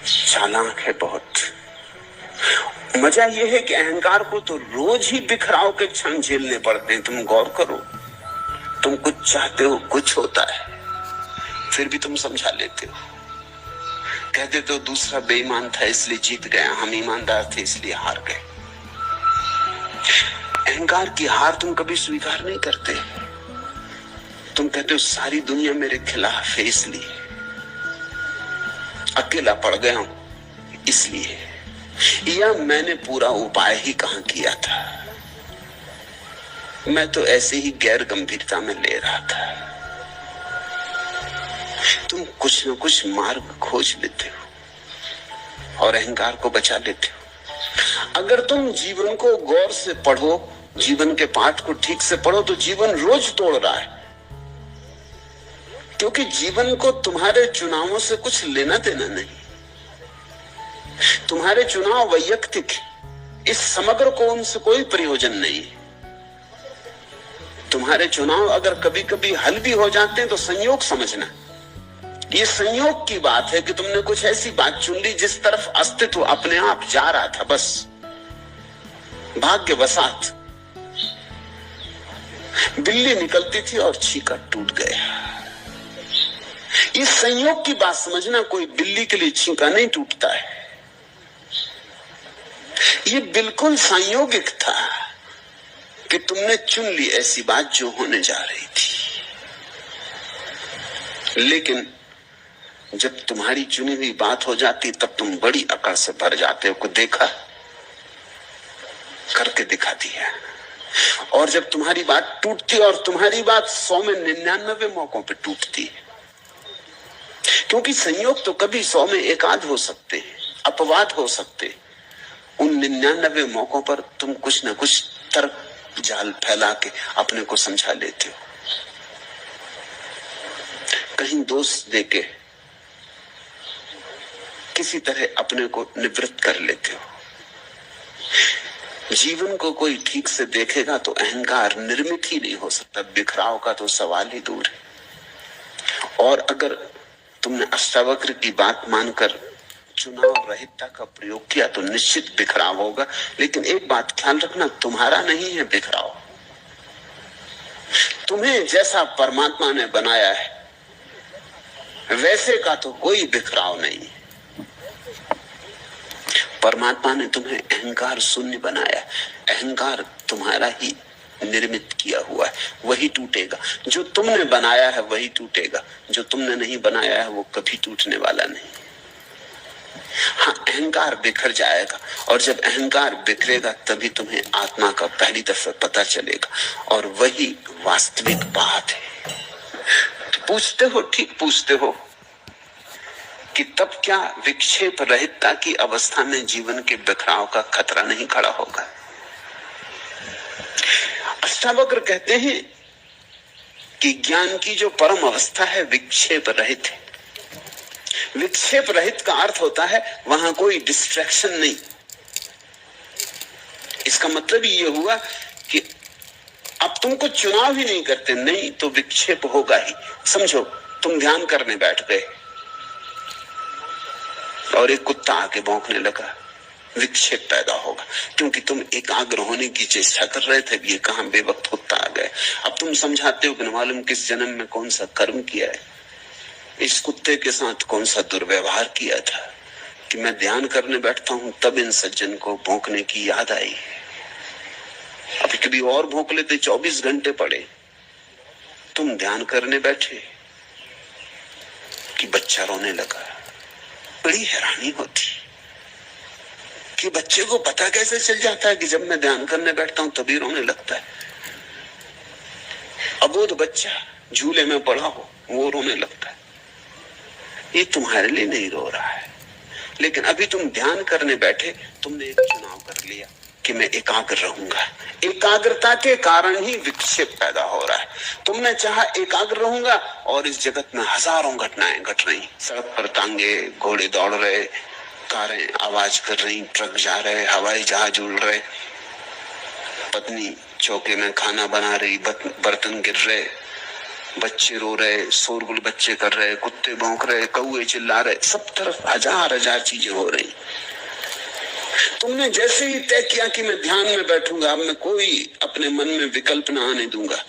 चालाक है बहुत। मजा यह है कि अहंकार को तो रोज ही बिखराव के क्षण झेलने पड़ते हैं। तुम गौर करो, तुम कुछ चाहते हो, कुछ होता है, फिर भी तुम समझा लेते हो, कह देते हो दूसरा बेईमान था इसलिए जीत गया, हम ईमानदार थे इसलिए हार गए। अहंकार की हार तुम कभी स्वीकार नहीं करते। तुम कहते हो सारी दुनिया मेरे खिलाफ है इसलिए, अकेला पड़ गया हूं इसलिए, या मैंने पूरा उपाय ही कहां किया था, मैं तो ऐसे ही गैर गंभीरता में ले रहा था। तुम कुछ न कुछ मार्ग खोज लेते हो और अहंकार को बचा लेते हो। अगर तुम जीवन को गौर से पढ़ो, जीवन के पाठ को ठीक से पढ़ो, तो जीवन रोज तोड़ रहा है, क्योंकि जीवन को तुम्हारे चुनावों से कुछ लेना देना नहीं। तुम्हारे चुनाव वैयक्तिक, इस समग्र को उनसे कोई प्रयोजन नहीं। तुम्हारे चुनाव अगर कभी कभी हल भी हो जाते हैं तो संयोग समझना, ये संयोग की बात है कि तुमने कुछ ऐसी बात चुन ली जिस तरफ अस्तित्व अपने आप जा रहा था, बस भाग्यवशात बिल्ली निकलती थी और छीका टूट गया। इस संयोग की बात समझना, कोई बिल्ली के लिए छींका नहीं टूटता है। ये बिल्कुल संयोगिक था कि तुमने चुन ली ऐसी बात जो होने जा रही थी। लेकिन जब तुम्हारी चुनी हुई बात हो जाती तब तुम बड़ी अकड़ से भर जाते हो कि देखा, करके दिखा दिया। और जब तुम्हारी बात टूटती, और तुम्हारी बात 100 में 99 मौकों पे टूटती है, क्योंकि संयोग तो कभी 100 में एक आध हो सकते हैं, अपवाद हो सकते। उन 99 मौकों पर तुम कुछ न कुछ तर्क जाल फैला के अपने को समझा लेते हो, कहीं दोष देके किसी तरह अपने को निवृत्त कर लेते हो। जीवन को कोई ठीक से देखेगा तो अहंकार निर्मित ही नहीं हो सकता, बिखराव का तो सवाल ही दूर है। और अगर तुमने अष्टावक्र की बात मानकर चुनाव रहितता का प्रयोग किया तो निश्चित बिखराव होगा। लेकिन एक बात ख्याल रखना, तुम्हारा नहीं है बिखराव। तुम्हें जैसा परमात्मा ने बनाया है वैसे का तो कोई बिखराव नहीं है। परमात्मा ने तुम्हें अहंकार शून्य बनाया। अहंकार तुम्हारा ही निर्मित किया हुआ है, वही टूटेगा। जो तुमने बनाया है वही टूटेगा, जो तुमने नहीं बनाया है वो कभी टूटने वाला नहीं। हाँ, अहंकार बिखर जाएगा, और जब अहंकार बिखरेगा तभी तुम्हें आत्मा का पहली दफे पता चलेगा, और वही वास्तविक बात है। तो पूछते हो, ठीक पूछते हो कि तब क्या विक्षेप रहितता की अवस्था में जीवन के बिखराव का खतरा नहीं खड़ा होगा? अष्टावक्र कहते हैं कि ज्ञान की जो परम अवस्था है विक्षेप रहित है। विक्षेप रहित का अर्थ होता है वहां कोई डिस्ट्रैक्शन नहीं। इसका मतलब ये हुआ कि अब तुम कुछ चुनाव ही नहीं करते, नहीं तो विक्षेप होगा ही। समझो, तुम ध्यान करने बैठ गए और एक कुत्ता आके भौंकने लगा, विक्षेप पैदा होगा, क्योंकि तुम एकाग्र होने की चेष्टा कर रहे थे। ये कहां बेवक्त कुत्ता आ गए। अब तुम समझाते हो कि न मालूम किस जन्म में कौन सा कर्म किया है, इस कुत्ते के साथ कौन सा दुर्व्यवहार किया था कि मैं ध्यान करने बैठता हूं तब इन सज्जन को भौंकने की याद आई। अभी कभी और भौंक लेते, 24 घंटे पड़े, तुम ध्यान करने बैठे कि बच्चा रोने लगा। बड़ी हैरानी होती कि बच्चे को पता कैसे चल जाता है कि जब मैं ध्यान करने बैठता हूं तभी रोने लगता है। अबोध बच्चा झूले में पड़ा हो वो रोने लगता है। ये तुम्हारे लिए नहीं रो रहा है, लेकिन अभी तुम ध्यान करने बैठे, तुमने एक चुनाव कर लिया कि मैं एकाग्र रहूंगा। एकाग्रता के कारण ही विक्षेप पैदा हो रहा है। तुमने चाहा एकाग्र रहूंगा, और इस जगत में हजारों घटनाएं घट रही। सड़क पर तांगे घोड़े दौड़ रहे, कारें आवाज कर रही, ट्रक जा रहे, हवाई जहाज उड़ रहे, पत्नी चौके में खाना बना रही, बर्तन गिर रहे, बच्चे रो रहे, शोरगुल बच्चे कर रहे, कुत्ते भौंक रहे, कौए चिल्ला रहे, सब तरफ हजार हजार चीजें हो रही। तुमने जैसे ही तय किया कि मैं ध्यान में बैठूंगा, अब मैं कोई अपने मन में विकल्प ना आने दूंगा,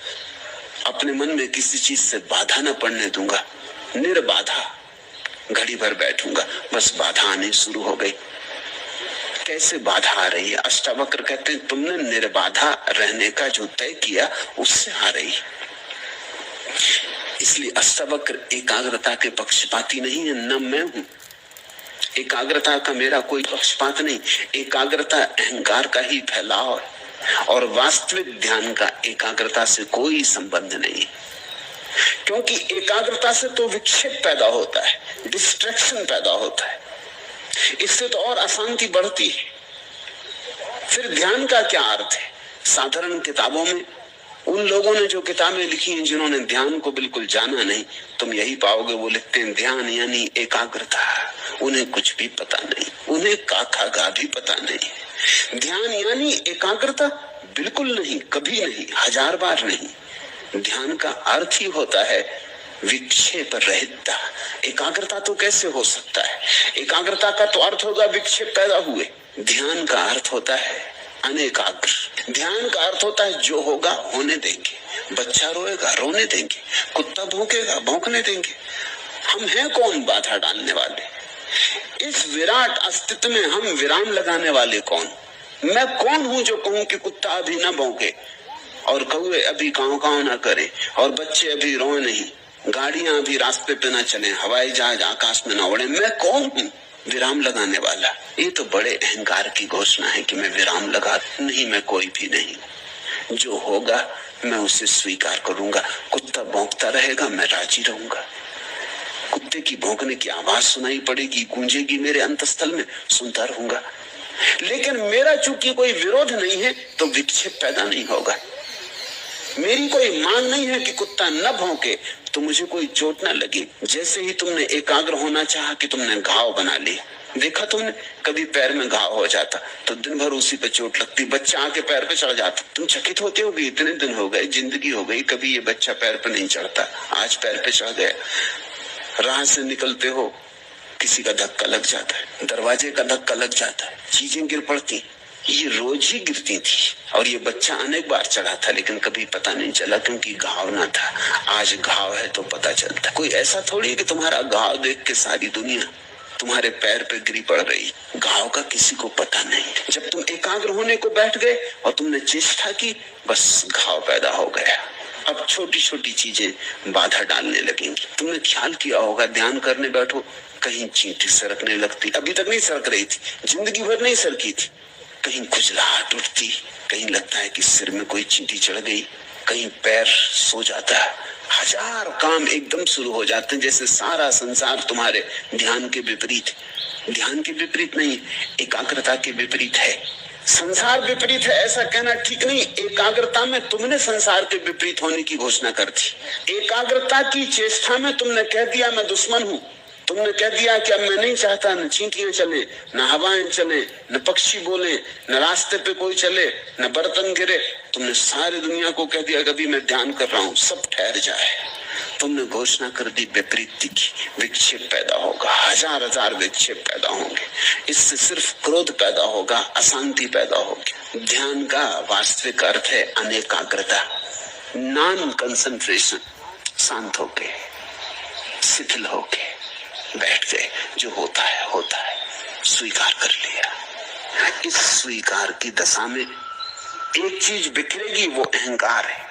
अपने मन में किसी चीज से बाधा ना पड़ने दूंगा, निर्बाधा घड़ी भर बैठूंगा, बस बाधा आनी शुरू हो गई। कैसे बाधा आ रही है? अष्टावक्र कहते हैं तुमने निर्बाधा रहने का जो तय किया उससे आ रही। इसलिए अष्टावक्र एकाग्रता के पक्षपाती नहीं है, न मैं हूं। एकाग्रता का मेरा कोई पक्षपात नहीं। एकाग्रता अहंकार का ही फैलाव है और वास्तविक ध्यान का एकाग्रता से कोई संबंध नहीं, क्योंकि एकाग्रता से तो विक्षेप पैदा होता है, डिस्ट्रैक्शन पैदा होता है, इससे तो और अशांति बढ़ती है। फिर ध्यान का क्या अर्थ है? साधारण किताबों में उन लोगों ने जो किताबें लिखी हैं जिन्होंने ध्यान को बिल्कुल जाना नहीं, तुम यही पाओगे वो लिखते हैं ध्यान यानी एकाग्रता। उन्हें कुछ भी पता नहीं, उन्हें काका गा भी पता नहीं। ध्यान यानी एकाग्रता बिल्कुल नहीं, कभी नहीं, हजार बार नहीं। ध्यान का अर्थ ही होता है विक्षेप रहितता। एकाग्रता तो कैसे हो सकता है? एकाग्रता का तो अर्थ होगा विक्षेप पैदा हुए। ध्यान का अर्थ होता है अनेकाग्र। ध्यान का अर्थ होता है जो होगा होने देंगे। बच्चा रोएगा रोने देंगे, कुत्ता भौंकेगा भौंकने देंगे। हम हैं कौन बाधा डालने वाले? इस विराट अस्तित्व में हम विराम लगाने वाले कौन? मैं कौन हूं जो कहूं कि कुत्ता अभी ना भौंके और कौवे अभी कांव कांव ना करे और बच्चे अभी रोए नहीं, गाड़ियां अभी रास्ते पे ना चले, हवाई जहाज आकाश में ना उड़े? मैं कौन हूं विराम लगाने वाला? ये तो बड़े अहंकार की घोषणा है कि मैं विराम लगा नहीं, मैं कोई भी नहीं। जो होगा मैं उसे स्वीकार करूंगा। कुत्ता भौंकता रहेगा, मैं राजी रहूंगा। कुत्ते की भौंकने की आवाज सुनाई पड़ेगी, गूंजेगी मेरे अंतस्थल में, सुनता रहूंगा। लेकिन मेरा चूंकि कोई विरोध नहीं है तो विक्षेप पैदा नहीं होगा। मेरी कोई मांग नहीं है कि कुत्ता न भौंके तो मुझे कोई चोट ना लगे। जैसे ही तुमने एकाग्र होना चाहा कि तुमने घाव बना लिया, देखा तुमने कभी पैर में घाव हो जाता तो दिन भर उसी पे चोट लगती, बच्चा आके पैर पे चढ़ जाता, तुम चकित होते हो कि इतने दिन हो गए, जिंदगी हो गई, कभी ये बच्चा पैर पे नहीं चढ़ता, आज पैर पे चढ़ गया। राह से निकलते हो, किसी का धक्का लग जाता है, दरवाजे का धक्का लग जाता है, चीजें गिर पड़ती। ये रोज ही गिरती थी और ये बच्चा अनेक बार चढ़ा था लेकिन कभी पता नहीं चला क्योंकि घाव ना था। आज घाव है तो पता चलता। कोई ऐसा थोड़ी है कि तुम्हारा घाव देख के सारी दुनिया तुम्हारे पैर पे गिरी पड़ रही। घाव का किसी को पता नहीं। जब तुम एकाग्र होने को बैठ गए और तुमने चेष्टा की, बस घाव पैदा हो गया। अब छोटी छोटी चीजें बाधा डालने लगेंगी। तुमने ख्याल किया होगा, ध्यान करने बैठो, कहीं चींटी सरकने लगती, अभी तक नहीं सरक रही थी, जिंदगी भर नहीं सरकी थी, कहीं खुजलाहट उठती, कहीं लगता है कि सिर में कोई चींटी चढ़ गई, कहीं पैर सो जाता है। हजार काम एकदम शुरू हो जाते हैं, जैसे सारा संसार तुम्हारे ध्यान के विपरीत। ध्यान के विपरीत नहीं, एकाग्रता के विपरीत है। संसार विपरीत है ऐसा कहना ठीक नहीं। एकाग्रता में तुमने संसार के विपरीत होने की घोषणा कर दी। एकाग्रता की चेष्टा में तुमने कह दिया मैं दुश्मन हूं। तुमने कह दिया कि अब मैं नहीं चाहता न चींटियां चले, न हवाएं चले, न पक्षी बोले, न रास्ते पे कोई चले, न बर्तन गिरे। तुमने सारी दुनिया को कह दिया कभी मैं ध्यान कर रहा हूं, सब ठहर जाए। तुमने घोषणा कर दी विपरीत की। विक्षेप पैदा होगा, हजार हजार विक्षेप पैदा होंगे। इससे सिर्फ क्रोध पैदा होगा, अशांति पैदा होगी। ध्यान का वास्तविक अर्थ है अनेकाग्रता, नॉन कंसंट्रेशन। शांत होके, शिथिल होके बैठ गए, जो होता है स्वीकार कर लिया। इस स्वीकार की दशा में एक चीज बिखरेगी, वो अहंकार है,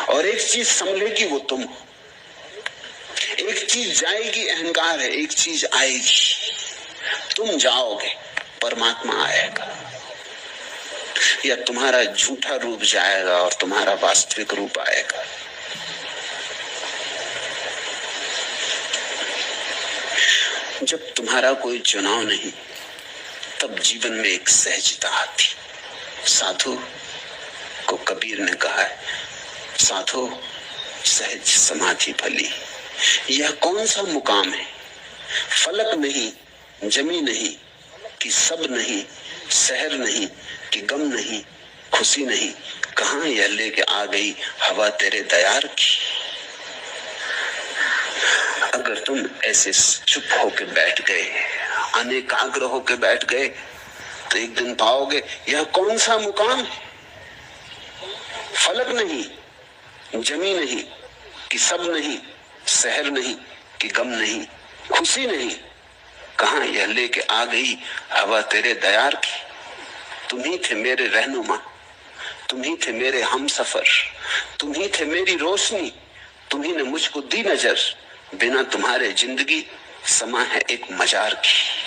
और एक चीज संभलेगी, वो तुम। एक चीज जाएगी, अहंकार है, एक चीज आएगी, तुम जाओगे, परमात्मा आएगा, या तुम्हारा झूठा रूप जाएगा और तुम्हारा वास्तविक रूप आएगा। जब तुम्हारा कोई चुनाव नहीं, तब जीवन में एक सहजता आती। साधु को कबीर ने कहा है, साधु सहज समाधि भली। यह कौन सा मुकाम है? फलक नहीं, जमी नहीं, कि सब नहीं, शहर नहीं, कि गम नहीं, खुशी नहीं, कहां यह लेके आ गई हवा तेरे दयार की। अगर तुम ऐसे चुप होके बैठ गए, अनेकाग्र होके बैठ गए, तो एक दिन पाओगे यह कौन सा मुकाम, फलक नहीं, जमी नहीं कि सब नहीं, शहर नहीं कि गम नहीं, खुशी नहीं, कहां यह लेके आ गई हवा तेरे दयार की। तुम ही थे मेरे रहनुमा, तुम ही थे मेरे हम सफर, तुम ही थे मेरी रोशनी, तुम ही ने मुझको दी नजर, बिना तुम्हारे जिंदगी समा है एक मजार की।